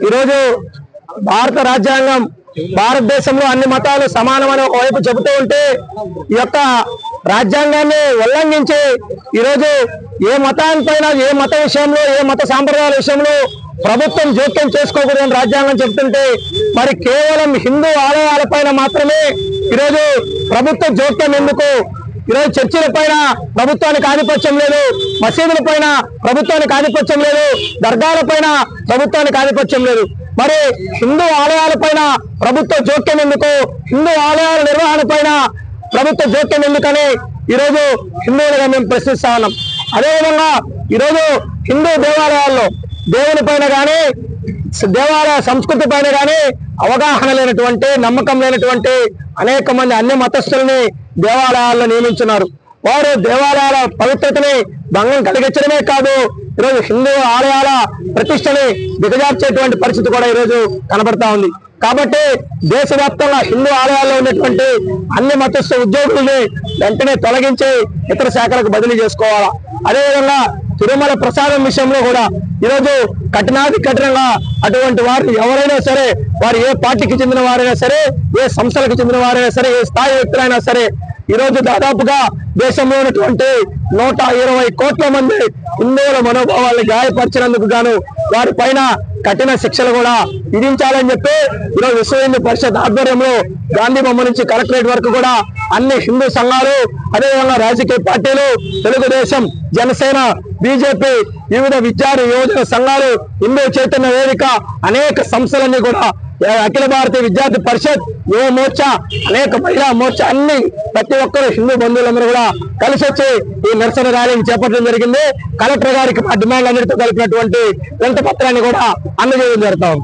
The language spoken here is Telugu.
ఈరోజు భారత రాజ్యాంగం భారతదేశంలో అన్ని మతాలు సమానమని ఒకవైపు చెబుతూ ఉంటే ఈ యొక్క రాజ్యాంగాన్ని ఉల్లంఘించి ఈరోజు ఏ మతానిపైన ఏ మత విషయంలో ఏ మత సాంప్రదాయాల విషయంలో ప్రభుత్వం జోక్యం చేసుకోకూడదని రాజ్యాంగం చెబుతుంటే మరి కేవలం హిందూ ఆలయాలపైన మాత్రమే ఈరోజు ప్రభుత్వ జోక్యం ఎందుకు? ఈరోజు చర్చిల పైన ప్రభుత్వానికి ఆధిపత్యం లేదు, మసీదుల పైన ప్రభుత్వానికి ఆధిపత్యం లేదు, దర్గాల పైన ప్రభుత్వానికి ఆధిపత్యం లేదు. మరి హిందూ ఆలయాల పైన ప్రభుత్వ జోక్యం ఎందుకు? హిందూ ఆలయాల నిర్వహణ పైన ప్రభుత్వ జోక్యం ఎందుకని ఈరోజు హిందువులుగా మేము ప్రశ్నిస్తా ఉన్నాం. అదేవిధంగా ఈరోజు హిందూ దేవాలయాల్లో దేవుని పైన కానీ దేవాలయ సంస్కృతి పైన కానీ అవగాహన లేనటువంటి నమ్మకం లేనటువంటి అనేక మంది అన్ని మతస్థుల్ని దేవాలయాల్లో నియమించున్నారు. వారు దేవాలయాల పవిత్రతని భంగం కలిగించడమే కాదు, ఈరోజు హిందూ ఆలయాల ప్రతిష్టని దిగజార్చేటువంటి పరిస్థితి కూడా ఈరోజు కనబడతా ఉంది. కాబట్టి దేశవ్యాప్తంగా హిందూ ఆలయాల్లో ఉన్నటువంటి అన్ని మతస్థ ఉద్యోగుల్ని వెంటనే తొలగించి ఇతర శాఖలకు బదిలీ చేసుకోవాలా. అదేవిధంగా తిరుమల ప్రసాదం విషయంలో కూడా ఈరోజు కఠినాది కఠినంగా అటువంటి వారిని ఎవరైనా సరే, వారు ఏ పార్టీకి చెందిన వారైనా సరే, ఏ సంస్థలకు చెందిన వారైనా సరే, ఏ స్థాయి వ్యక్తులైనా సరే, ఈరోజు దాదాపుగా దేశంలో ఉన్నటువంటి 120 కోట్ల మంది హిందువుల మనోభావాలను గాయపరిచినందుకు గాను వారి పైన కఠిన శిక్షలు కూడా విధించాలని చెప్పి ఈరోజు విశ్వ హిందూ పరిషత్ ఆధ్వర్యంలో గాంధీ బొమ్మ నుంచి కలెక్టరేట్ వరకు కూడా అన్ని హిందూ సంఘాలు, అదేవిధంగా రాజకీయ పార్టీలు, తెలుగుదేశం, జనసేన, బీజేపీ, వివిధ విద్యార్థి యువజన సంఘాలు, హిందూ చైతన్య వేదిక, అనేక సంస్థలన్నీ కూడా అఖిల భారతీయ విద్యార్థి పరిషత్, యువ మోర్చా, అనేక మహిళా మోర్చా అన్ని ప్రతి ఒక్కరు హిందూ బంధువులందరూ కూడా కలిసి వచ్చి ఈ నిరసన ర్యాలీని చేపట్టడం జరిగింది. కలెక్టర్ గారికి మా డిమాండ్ అన్నిటితో కలిపినటువంటి వినతి పత్రాన్ని కూడా అందజేయడం జరుగుతాం.